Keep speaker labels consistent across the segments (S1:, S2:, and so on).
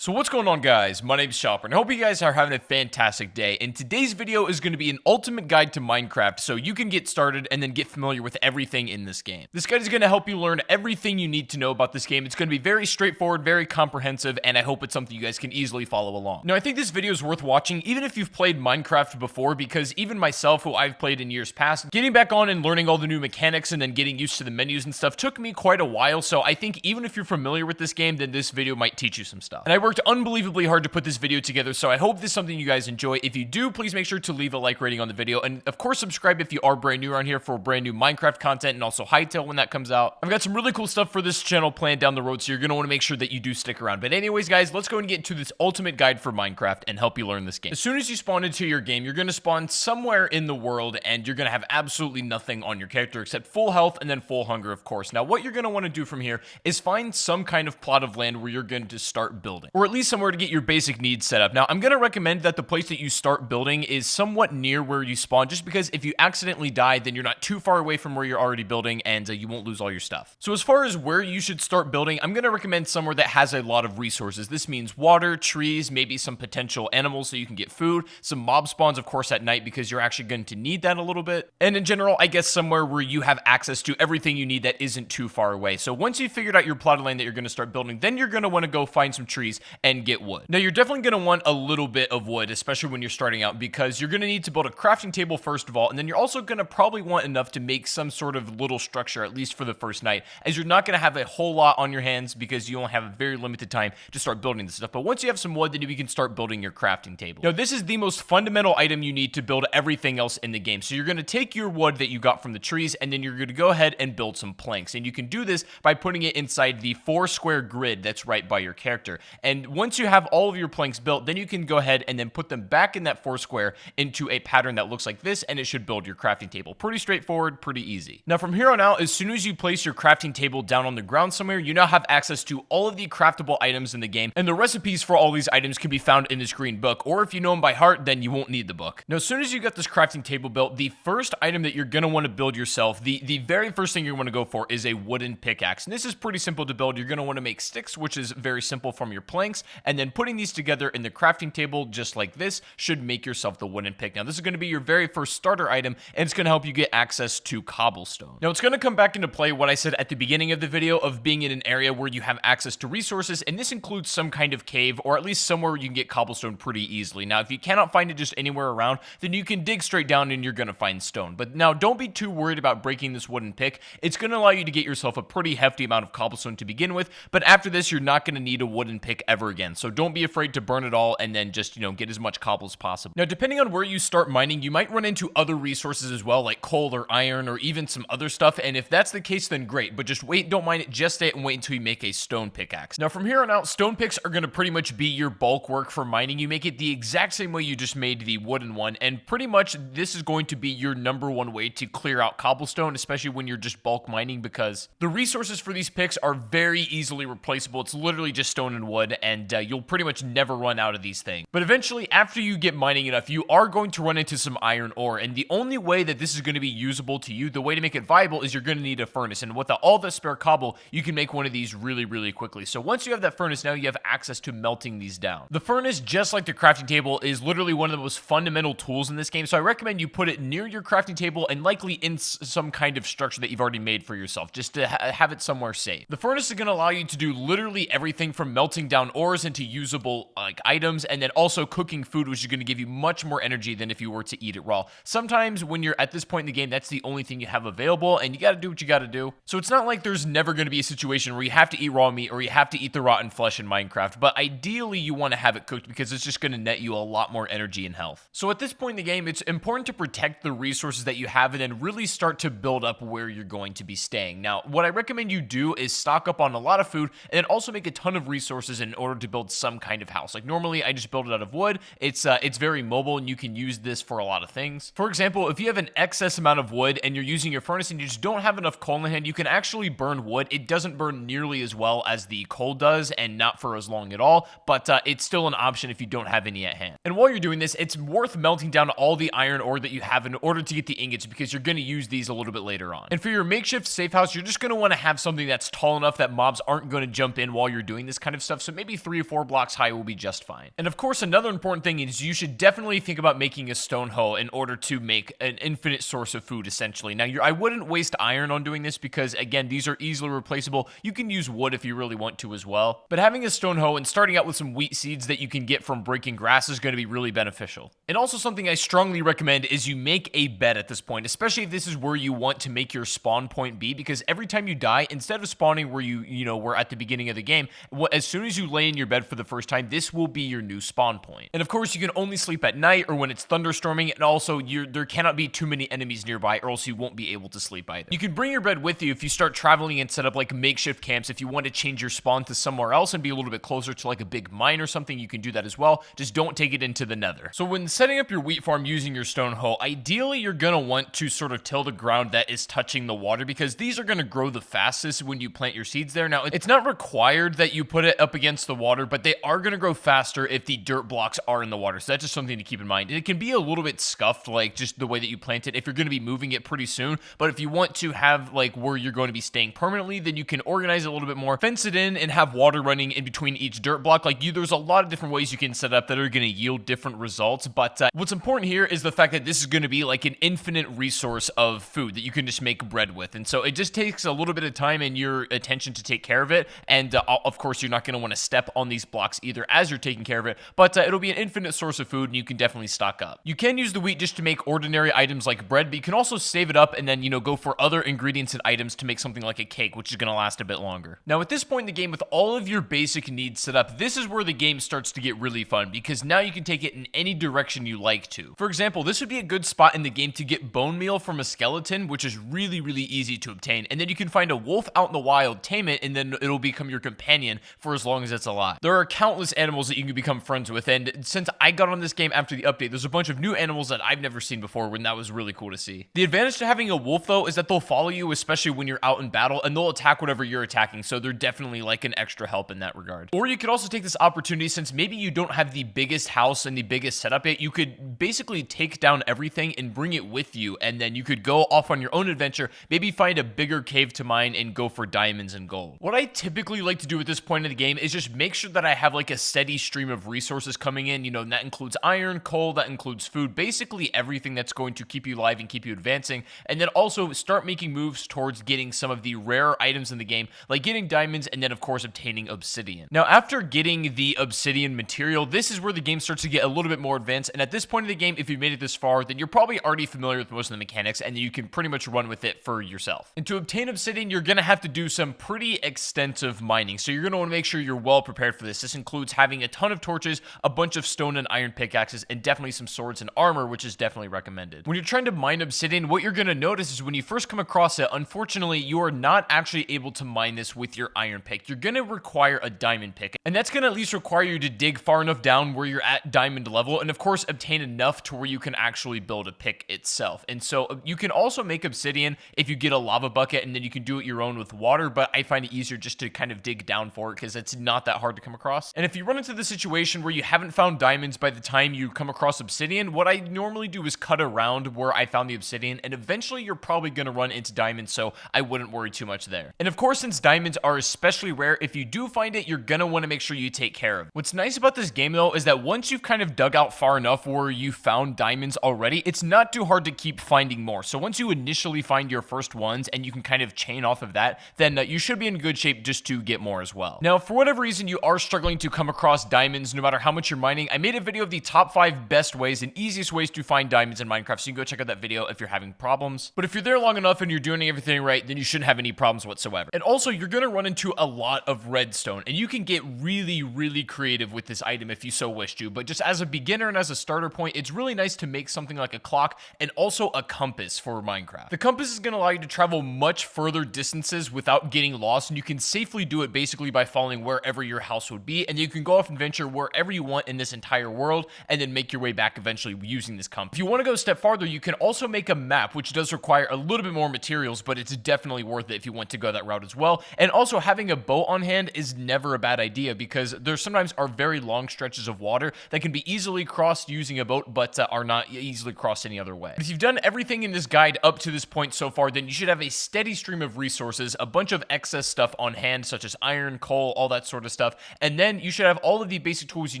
S1: So what's going on, guys? My name's Chopper, and I hope you guys are having a fantastic day. And today's video is going to be an ultimate guide to Minecraft so you can get started and then get familiar with everything in this game. This guide is going to help you learn everything you need to know about this game. It's going to be very straightforward, very comprehensive, and I hope it's something you guys can easily follow along. Now, I think this video is worth watching even if you've played Minecraft before, because even myself, who I've played in years past, getting back on and learning all the new mechanics and then getting used to the menus and stuff took me quite a while. So I think even if you're familiar with this game, then this video might teach you some stuff. And I worked unbelievably hard to put this video together, so I hope this is something you guys enjoy. If you do, please make sure to leave a like rating on the video, and of course subscribe if you are brand new around here for brand new Minecraft content, and also Hytale when that comes out. I've got some really cool stuff for this channel planned down the road, so you're going to want to make sure that you do stick around. But anyways, guys, let's go and get into this ultimate guide for Minecraft and help you learn this game. As soon as you spawn into your game, you're going to spawn somewhere in the world, and you're going to have absolutely nothing on your character except full health and then full hunger, of course. Now, what you're going to want to do from here is find some kind of plot of land where you're going to start building, or at least somewhere to get your basic needs set up. Now, I'm going to recommend that the place that you start building is somewhat near where you spawn, just because if you accidentally die, then you're not too far away from where you're already building, and you won't lose all your stuff. So as far as where you should start building, I'm going to recommend somewhere that has a lot of resources. This means water, trees, maybe some potential animals so you can get food, some mob spawns, of course, at night, because you're actually going to need that a little bit. And in general, I guess somewhere where you have access to everything you need that isn't too far away. So once you've figured out your plot of land that you're going to start building, then you're going to want to go find some trees and get wood. Now, you're definitely going to want a little bit of wood, especially when you're starting out, because you're going to need to build a crafting table first of all, and then you're also going to probably want enough to make some sort of little structure, at least for the first night, as you're not going to have a whole lot on your hands because you only have a very limited time to start building this stuff. But once you have some wood, then you can start building your crafting table. Now, this is the most fundamental item you need to build everything else in the game. So you're going to take your wood that you got from the trees, and then you're going to go ahead and build some planks. And you can do this by putting it inside the 4-square grid that's right by your character. And once you have all of your planks built, then you can go ahead and then put them back in that 4-square into a pattern that looks like this, and it should build your crafting table. Pretty straightforward, pretty easy. Now, from here on out, as soon as you place your crafting table down on the ground somewhere, you now have access to all of the craftable items in the game, and the recipes for all these items can be found in this green book, or if you know them by heart, then you won't need the book. Now, as soon as you got this crafting table built, the first item that you're going to want to build yourself, the very first thing you want to go for is a wooden pickaxe. And this is pretty simple to build. You're going to want to make sticks, which is very simple from your planks, and then putting these together in the crafting table just like this should make yourself the wooden pick. Now, this is going to be your very first starter item, and it's going to help you get access to cobblestone. Now, it's going to come back into play what I said at the beginning of the video of being in an area where you have access to resources, and this includes some kind of cave, or at least somewhere where you can get cobblestone pretty easily. Now, if you cannot find it just anywhere around, then you can dig straight down and you're going to find stone. But now, don't be too worried about breaking this wooden pick. It's going to allow you to get yourself a pretty hefty amount of cobblestone to begin with, but after this, you're not going to need a wooden pick ever again. So don't be afraid to burn it all and then just, get as much cobble as possible. Now, depending on where you start mining, you might run into other resources as well, like coal or iron or even some other stuff, and if that's the case, then great, but just wait, don't mine it just yet, and wait until you make a stone pickaxe. Now, from here on out, stone picks are going to pretty much be your bulk work for mining. You make it the exact same way you just made the wooden one, and pretty much this is going to be your number one way to clear out cobblestone, especially when you're just bulk mining, because the resources for these picks are very easily replaceable. It's literally just stone and wood, and you'll pretty much never run out of these things. But eventually, after you get mining enough, you are going to run into some iron ore, and the only way that this is going to be usable to you, the way to make it viable, is you're going to need a furnace, and with all the spare cobble, you can make one of these really, really quickly. So once you have that furnace, now you have access to melting these down. The furnace, just like the crafting table, is literally one of the most fundamental tools in this game, so I recommend you put it near your crafting table and likely in some kind of structure that you've already made for yourself, just to have it somewhere safe. The furnace is going to allow you to do literally everything from melting down ores into usable items, and then also cooking food, which is going to give you much more energy than if you were to eat it raw. Sometimes when you're at this point in the game, that's the only thing you have available, and you got to do what you got to do. So it's not like there's never going to be a situation where you have to eat raw meat or you have to eat the rotten flesh in Minecraft, but ideally you want to have it cooked because it's just going to net you a lot more energy and health. So at this point in the game, it's important to protect the resources that you have and then really start to build up where you're going to be staying. Now, what I recommend you do is stock up on a lot of food and then also make a ton of resources in order to build some kind of house. Like normally I just build it out of wood. It's very mobile and you can use this for a lot of things. For example, if you have an excess amount of wood and you're using your furnace and you just don't have enough coal in hand, you can actually burn wood. It doesn't burn nearly as well as the coal does and not for as long at all, but it's still an option if you don't have any at hand. And while you're doing this, it's worth melting down all the iron ore that you have in order to get the ingots because you're going to use these a little bit later on. And for your makeshift safe house, you're just going to want to have something that's tall enough that mobs aren't going to jump in while you're doing this kind of stuff. So maybe be 3 or 4 blocks high will be just fine. And of course, another important thing is you should definitely think about making a stone hoe in order to make an infinite source of food, essentially. Now, I wouldn't waste iron on doing this because, again, these are easily replaceable. You can use wood if you really want to as well. But having a stone hoe and starting out with some wheat seeds that you can get from breaking grass is going to be really beneficial. And also something I strongly recommend is you make a bed at this point, especially if this is where you want to make your spawn point be, because every time you die, instead of spawning where you were at the beginning of the game, as soon as you lay in your bed for the first time, this will be your new spawn point. And of course, you can only sleep at night or when it's thunderstorming, and also there cannot be too many enemies nearby or else you won't be able to sleep either. You can bring your bed with you if you start traveling and set up like makeshift camps. If you want to change your spawn to somewhere else and be a little bit closer to like a big mine or something, you can do that as well. Just don't take it into the nether. So when setting up your wheat farm using your stone hoe, ideally you're going to want to sort of till the ground that is touching the water, because these are going to grow the fastest when you plant your seeds there. Now, it's not required that you put it up against the water, but they are going to grow faster if the dirt blocks are in the water. So that's just something to keep in mind. It can be a little bit scuffed, like just the way that you plant it, if you're going to be moving it pretty soon. But if you want to have like where you're going to be staying permanently, then you can organize it a little bit more, fence it in, and have water running in between each dirt block. There's a lot of different ways you can set up that are going to yield different results. But what's important here is the fact that this is going to be like an infinite resource of food that you can just make bread with. And so it just takes a little bit of time and your attention to take care of it. And of course, you're not going to want to step on these blocks either as you're taking care of it, but it'll be an infinite source of food and you can definitely stock up. You can use the wheat just to make ordinary items like bread, but you can also save it up and then, go for other ingredients and items to make something like a cake, which is going to last a bit longer. Now, at this point in the game, with all of your basic needs set up, this is where the game starts to get really fun, because now you can take it in any direction you like to. For example, this would be a good spot in the game to get bone meal from a skeleton, which is really, really easy to obtain. And then you can find a wolf out in the wild, tame it, and then it'll become your companion for as long as it's alive. There are countless animals that you can become friends with, and since I got on this game after the update, there's a bunch of new animals that I've never seen before, and that was really cool to see. The advantage to having a wolf, though, is that they'll follow you, especially when you're out in battle, and they'll attack whatever you're attacking, so they're definitely like an extra help in that regard. Or you could also take this opportunity, since maybe you don't have the biggest house and the biggest setup yet, you could basically take down everything and bring it with you, and then you could go off on your own adventure, maybe find a bigger cave to mine and go for diamonds and gold. What I typically like to do at this point in the game is just make sure that I have like a steady stream of resources coming in, and that includes iron, coal, that includes food, basically everything that's going to keep you alive and keep you advancing, and then also start making moves towards getting some of the rare items in the game, like getting diamonds, and then of course obtaining obsidian. Now, after getting the obsidian material, this is where the game starts to get a little bit more advanced, and at this point in the game, if you've made it this far, then you're probably already familiar with most of the mechanics, and you can pretty much run with it for yourself. And to obtain obsidian, you're going to have to do some pretty extensive mining, so you're going to want to make sure you're well prepared for this. This includes having a ton of torches, a bunch of stone and iron pickaxes, and definitely some swords and armor, which is definitely recommended. When you're trying to mine obsidian, what you're going to notice is when you first come across it, unfortunately, you are not actually able to mine this with your iron pick. You're going to require a diamond pick, and that's going to at least require you to dig far enough down where you're at diamond level, and of course, obtain enough to where you can actually build a pick itself. And so you can also make obsidian if you get a lava bucket, and then you can do it your own with water, but I find it easier just to kind of dig down for it because it's not that hard to come across. And if you run into the situation where you haven't found diamonds by the time you come across obsidian, what I normally do is cut around where I found the obsidian, and eventually you're probably going to run into diamonds, so I wouldn't worry too much there. And of course, since diamonds are especially rare, if you do find it, you're going to want to make sure you take care of it. What's nice about this game, though, is that once you've kind of dug out far enough where you found diamonds already, it's not too hard to keep finding more. So once you initially find your first ones and you can kind of chain off of that, then you should be in good shape just to get more as well. Now, for whatever reason you are struggling to come across diamonds, no matter how much you're mining, I made a video of the top 5 best ways and easiest ways to find diamonds in Minecraft, so you can go check out that video if you're having problems. But if you're there long enough and you're doing everything right, then you shouldn't have any problems whatsoever. And also, you're going to run into a lot of redstone, and you can get really, really creative with this item if you so wish to. But just as a beginner and as a starter point, it's really nice to make something like a clock and also a compass for Minecraft. The compass is going to allow you to travel much further distances without getting lost, and you can safely do it basically by following wherever your house would be, and you can go off and venture wherever you want in this entire world, and then make your way back eventually using this compass. If you want to go a step farther, you can also make a map, which does require a little bit more materials, but it's definitely worth it if you want to go that route as well. And also, having a boat on hand is never a bad idea, because there sometimes are very long stretches of water that can be easily crossed using a boat, but are not easily crossed any other way. If you've done everything in this guide up to this point so far, then you should have a steady stream of resources, a bunch of excess stuff on hand, such as iron, coal, all that sort of stuff, stuff. And then you should have all of the basic tools you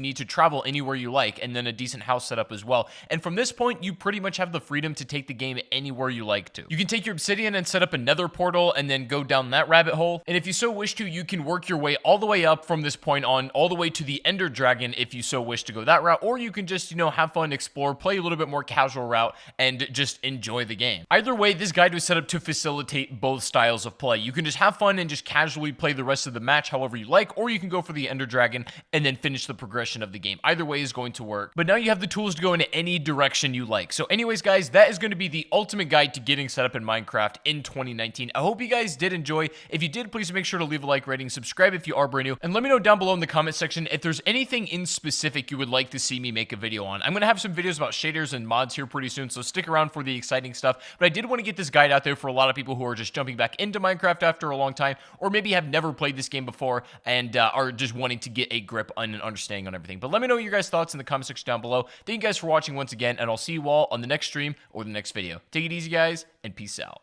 S1: need to travel anywhere you like, and then a decent house setup as well. And from this point, you pretty much have the freedom to take the game anywhere you like to. You can take your obsidian and set up another portal and then go down that rabbit hole. And if you so wish to, you can work your way all the way up from this point on, all the way to the Ender Dragon if you so wish to go that route, or you can just, have fun, explore, play a little bit more casual route, and just enjoy the game. Either way, this guide was set up to facilitate both styles of play. You can just have fun and just casually play the rest of the match however you like, or you can go for the Ender Dragon and then finish the progression of the game. Either way is going to work, but now you have the tools to go in any direction you like. So anyways, guys, that is going to be the ultimate guide to getting set up in Minecraft in 2019. I hope you guys did enjoy. If you did, please make sure to leave a like, rating, subscribe if you are brand new, and let me know down below in the comment section if there's anything in specific you would like to see me make a video on. I'm going to have some videos about shaders and mods here pretty soon, so stick around for the exciting stuff. But I did want to get this guide out there for a lot of people who are just jumping back into Minecraft after a long time, or maybe have never played this game before and are just wanting to get a grip on and understanding on everything. But let me know your guys' thoughts in the comment section down below. Thank you guys for watching once again, and I'll see you all on the next stream or the next video. Take it easy, guys, and peace out.